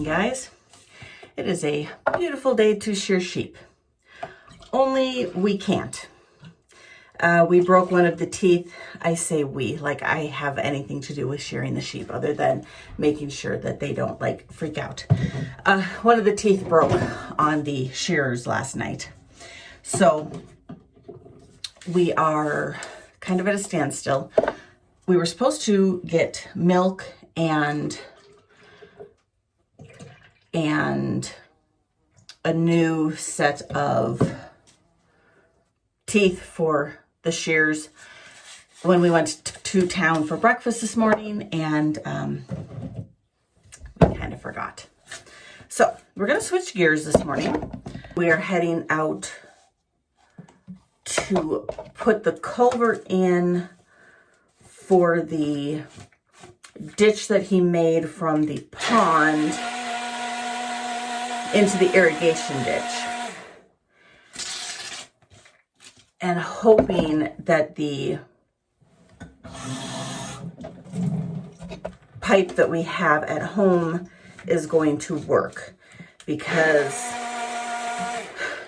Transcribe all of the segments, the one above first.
guys. It is a beautiful day to shear sheep. Only we can't. We broke one of the teeth. I say we, like I have anything to do with shearing the sheep other than making sure that they don't like freak out. One of the teeth broke on the shearers last night. So we are kind of at a standstill. We were supposed to get milk and a new set of teeth for the shears when we went to town for breakfast this morning, and we kind of forgot. So we're going to switch gears this morning. We are heading out to put the culvert in for the ditch that he made from the pond into the irrigation ditch, and hoping that the pipe that we have at home is going to work, because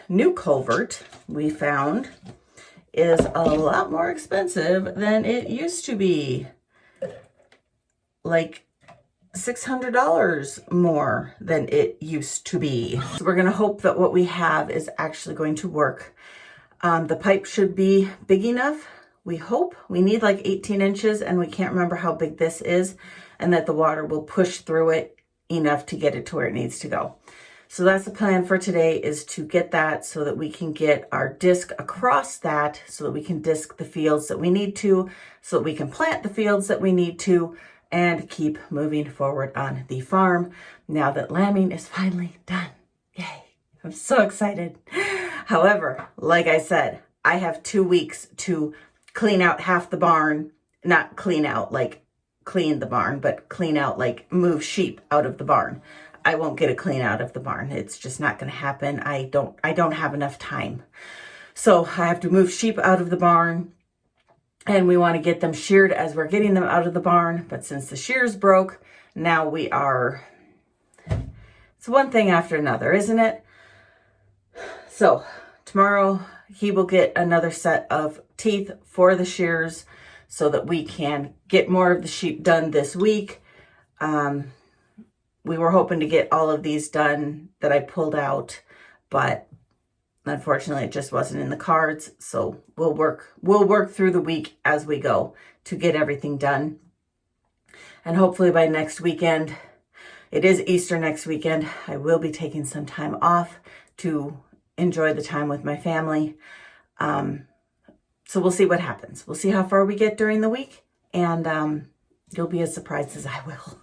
new culvert we found is a lot more expensive than it used to be, like $600 more than it used to be. So we're gonna hope that what we have is actually going to work. The pipe should be big enough, we hope. We need like 18 inches and we can't remember how big this is, and that the water will push through it enough to get it to where it needs to go. So that's the plan for today, is to get that so that we can get our disc across that, so that we can disc the fields that we need to, so that we can plant the fields that we need to, and keep moving forward on the farm now that lambing is finally done. Yay, I'm so excited. However, like I said, I have 2 weeks to clean out half the barn. Not clean out like clean the barn, but clean out like move sheep out of the barn. I won't get a clean out of the barn. It's just not going to happen. I don't have enough time. So I have to move sheep out of the barn, and we want to get them sheared as we're getting them out of the barn. But since the shears broke, now we are, it's one thing after another, isn't it? So tomorrow he will get another set of teeth for the shears so that we can get more of the sheep done this week. We were hoping to get all of these done that I pulled out, but unfortunately it just wasn't in the cards. So we'll work through the week as we go to get everything done. And hopefully by next weekend, it is Easter next weekend, I will be taking some time off to enjoy the time with my family. So we'll see what happens. We'll see how far we get during the week, and you'll be as surprised as I will.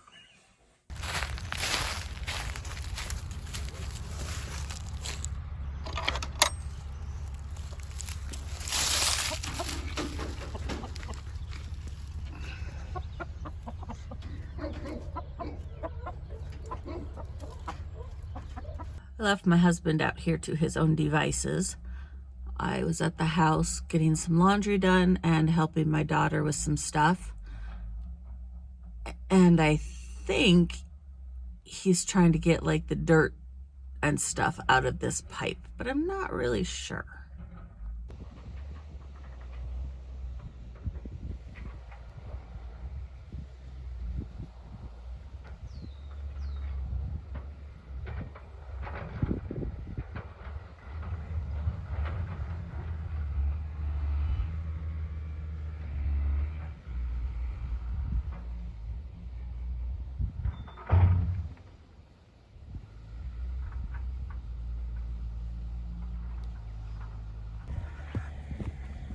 I left my husband out here to his own devices. I was at the house getting some laundry done and helping my daughter with some stuff. And I think he's trying to get like the dirt and stuff out of this pipe, but I'm not really sure.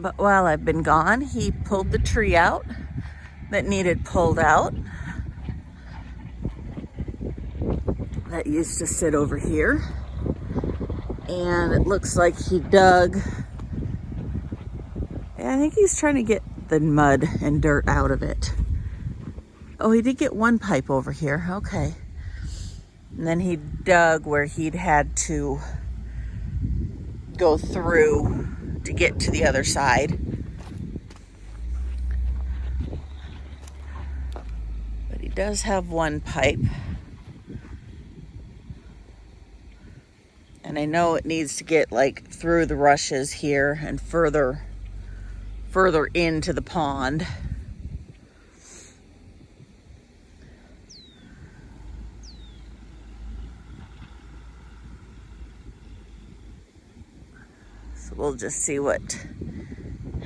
But while I've been gone, he pulled the tree out that needed pulled out. That used to sit over here. And it looks like he dug. I think he's trying to get the mud and dirt out of it. Oh, he did get one pipe over here. Okay. And then he dug where he'd had to go through to get to the other side. But he does have one pipe. I know it needs to get like through the rushes here and further into the pond. So we'll just see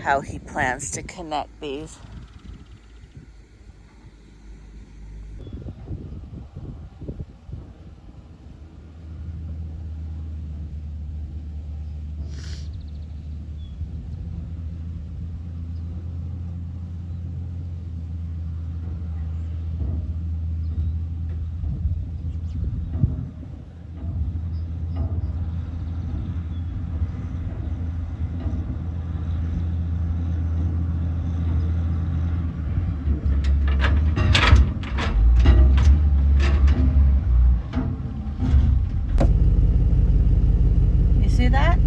how he plans to connect these. See that?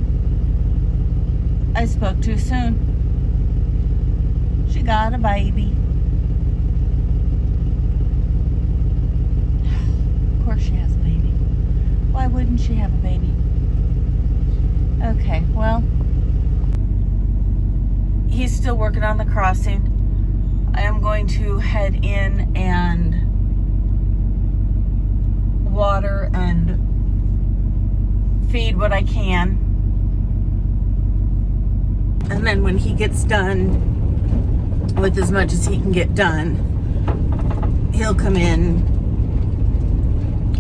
I spoke too soon. She got a baby. Of course she has a baby. Why wouldn't she have a baby? Okay, well, he's still working on the crossing. I am going to head in and water and feed what I can, and then when he gets done with as much as he can get done, he'll come in,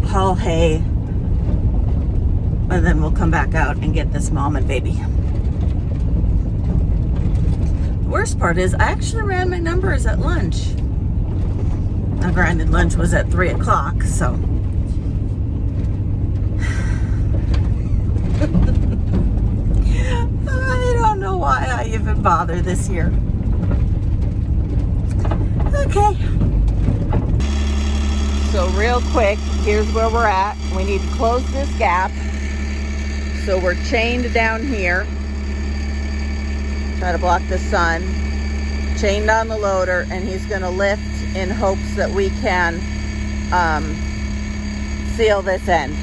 haul hay, and then we'll come back out and get this mom and baby. The worst part is I actually ran my numbers at lunch. Now granted, lunch was at 3 o'clock, so I don't know why I even bother this year. Okay. So real quick, here's where we're at. We need to close this gap. So we're chained down here. Try to block the sun. Chained on the loader, and he's gonna lift in hopes that we can seal this end.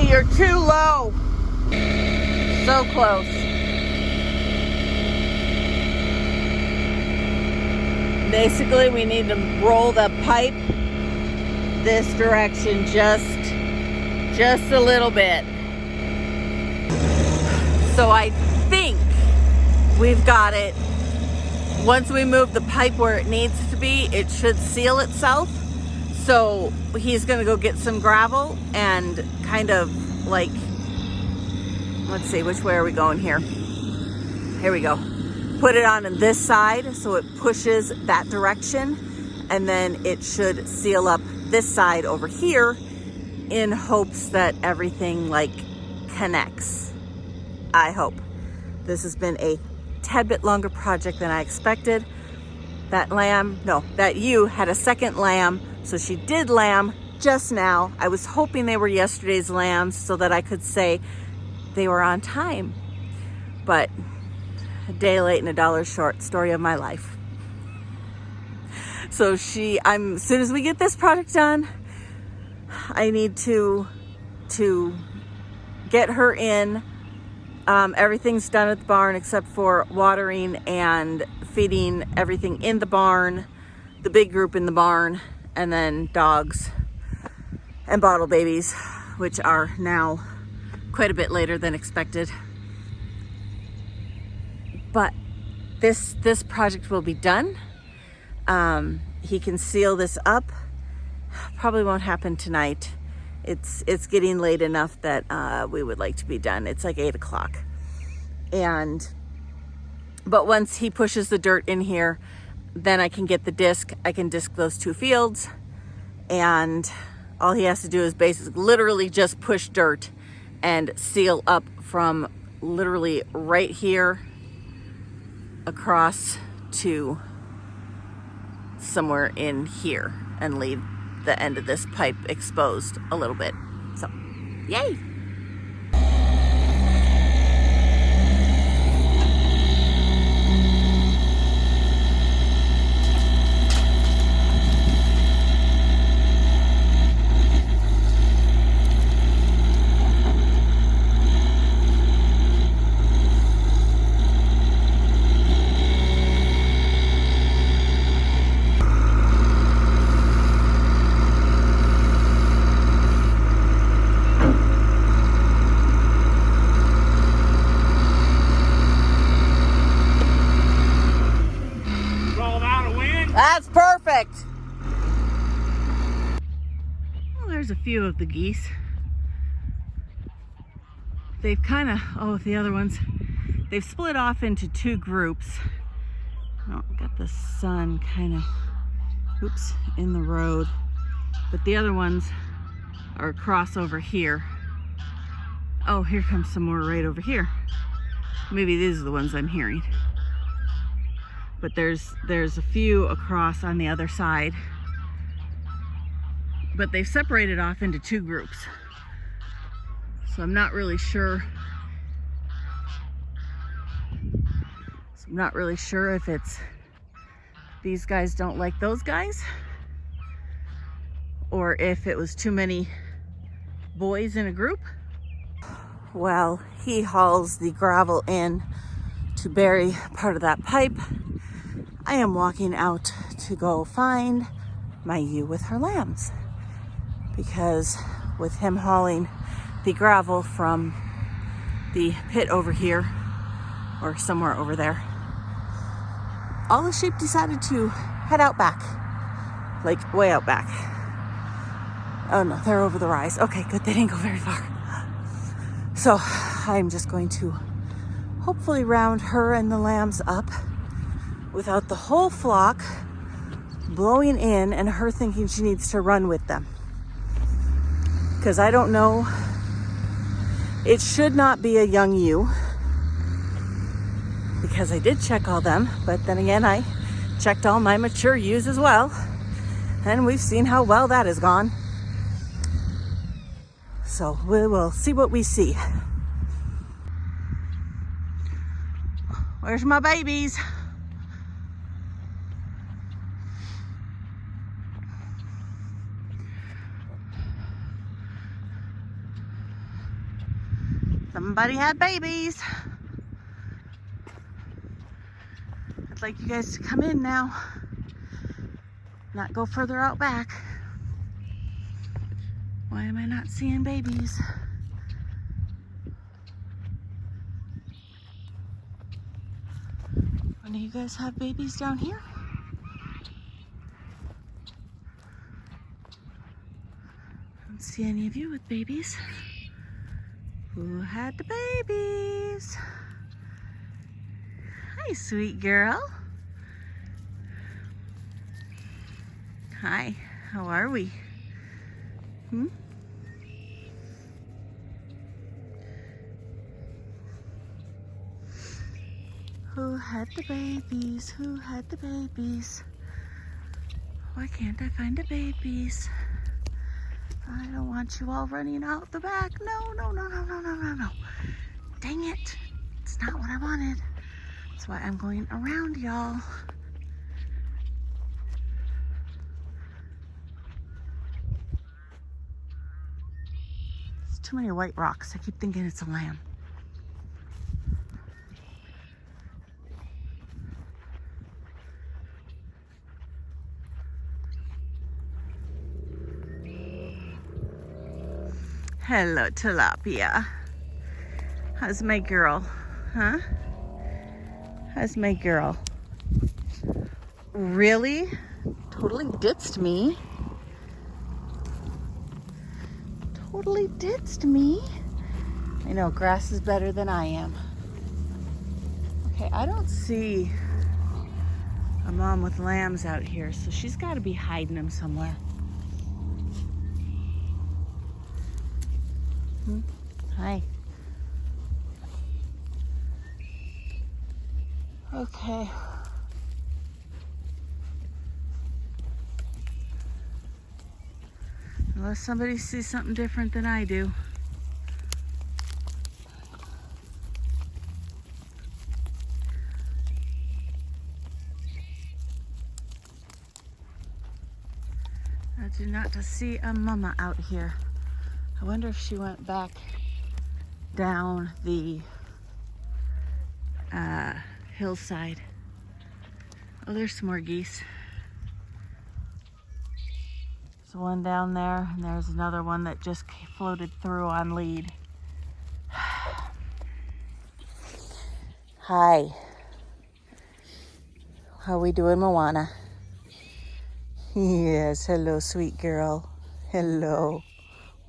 You're too low. So close. Basically, we need to roll the pipe this direction just a little bit. So I think we've got it. Once we move the pipe where it needs to be, it should seal itself. So he's gonna go get some gravel and kind of like, let's see, which way are we going here? Here we go. Put it on this side so it pushes that direction, and then it should seal up this side over here in hopes that everything like connects. I hope. This has been a tad bit longer project than I expected. That ewe had a second lamb, so she did lamb just now. I was hoping they were yesterday's lambs so that I could say they were on time. But a day late and a dollar short, story of my life. So as soon as we get this project done, I need to get her in. Everything's done at the barn except for watering and feeding everything in the barn, the big group in the barn, and then dogs and bottle babies, which are now quite a bit later than expected. But this project will be done. He can seal this up. Probably won't happen tonight. It's getting late enough that we would like to be done. It's like 8 o'clock. But once he pushes the dirt in here, then I can get the disc. I can disc those 2 fields, and all he has to do is basically literally just push dirt and seal up from literally right here across to somewhere in here and leave the end of this pipe exposed a little bit. So, yay! That's perfect. Well, there's a few of the geese. They've kind of, oh, the other ones, they've split off into two groups. Oh, got the sun kind of, oops, in the road. But the other ones are across over here. Oh, here comes some more right over here. Maybe these are the ones I'm hearing. But there's a few across on the other side. But they've separated off into two groups. So I'm not really sure. If it's these guys don't like those guys, or if it was too many boys in a group. Well, he hauls the gravel in to bury part of that pipe. I am walking out to go find my ewe with her lambs, because with him hauling the gravel from the pit over here or somewhere over there, all the sheep decided to head out back, like way out back. Oh no, they're over the rise. Okay, good, they didn't go very far. So I'm just going to hopefully round her and the lambs up without the whole flock blowing in and her thinking she needs to run with them. Because I don't know, it should not be a young ewe, because I did check all them, but then again I checked all my mature ewes as well, and we've seen how well that has gone. So we will see what we see. Where's my babies? Somebody had babies. I'd like you guys to come in now, not go further out back. Why am I not seeing babies? Do you guys have babies down here? I don't see any of you with babies. Who had the babies? Hi, sweet girl. Hi, how are we? Who had the babies? Who had the babies? Why can't I find the babies? I don't want you all running out the back. No, no, no, no, no, no, no, no. Dang it. It's not what I wanted. That's why I'm going around y'all. There's too many white rocks. I keep thinking it's a lamb. Hello, tilapia. How's my girl? Huh? How's my girl? Really? Totally ditched me. Totally ditched me. I know, grass is better than I am. Okay, I don't see a mom with lambs out here, so she's got to be hiding them somewhere. Hi. Okay. Unless somebody sees something different than I do. I do not see a mama out here. I wonder if she went back down the hillside. Oh, there's some more geese. There's one down there, and there's another one that just floated through on lead. Hi. How we doing, Moana? Yes, hello, sweet girl. Hello.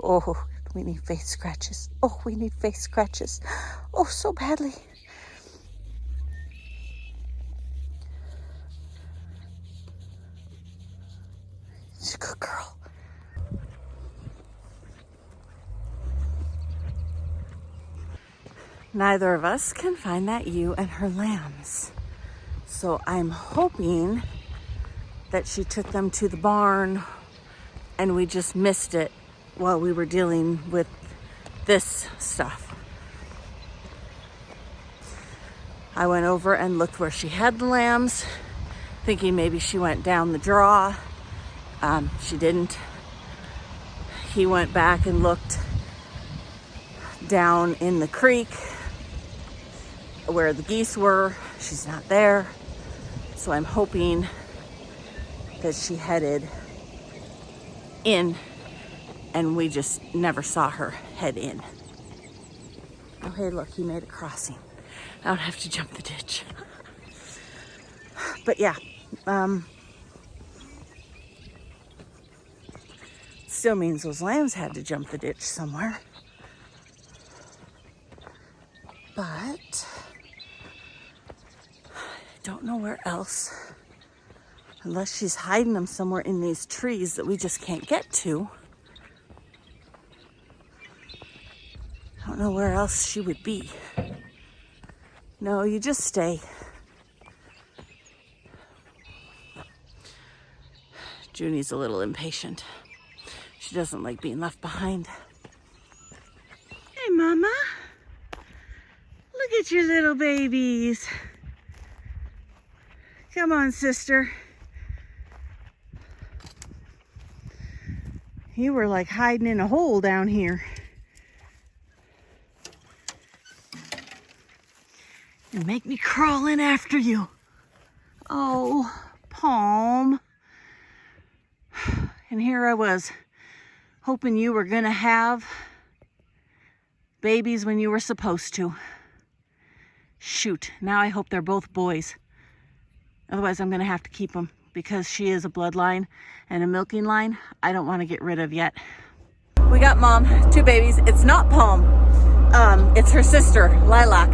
Oh, we need face scratches. Oh, we need face scratches. Oh, so badly. She's a good girl. Neither of us can find that ewe and her lambs. So I'm hoping that she took them to the barn and we just missed it while we were dealing with this stuff. I went over and looked where she had the lambs, thinking maybe she went down the draw. She didn't. He went back and looked down in the creek where the geese were. She's not there. So I'm hoping that she headed in and we just never saw her head in. Oh, hey, look, he made a crossing. I don't have to jump the ditch. But yeah, still means those lambs had to jump the ditch somewhere. But I don't know where else, unless she's hiding them somewhere in these trees that we just can't get to. I don't know where else she would be. No, you just stay. Junie's a little impatient. She doesn't like being left behind. Hey, Mama. Look at your little babies. Come on, sister. You were like hiding in a hole down here. And make me crawl in after you. Oh, Palm. And here I was, hoping you were gonna have babies when you were supposed to. Shoot, now I hope they're both boys. Otherwise I'm gonna have to keep them because she is a bloodline and a milking line I don't want to get rid of yet. We got Mom, 2 babies. It's not Palm. It's her sister, Lilac.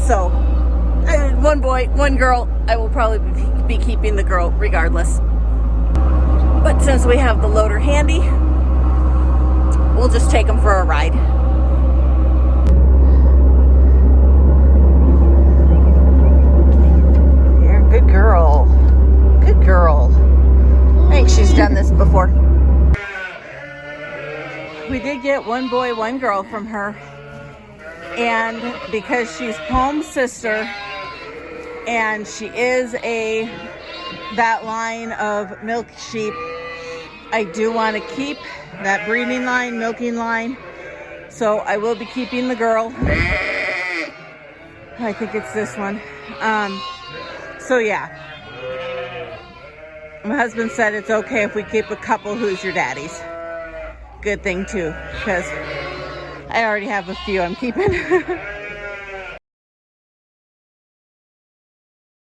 So, 1 boy, 1 girl. I will probably be keeping the girl regardless. But since we have the loader handy, we'll just take them for a ride. You're a good girl. Good girl. I think she's done this before. We did get 1 boy, 1 girl from her. And because she's Palm's sister and she is that line of milk sheep, I do want to keep that breeding line, milking line. So I will be keeping the girl. I think it's this one. So yeah. My husband said it's okay if we keep a couple who's your daddy's. Good thing too, because I already have a few I'm keeping.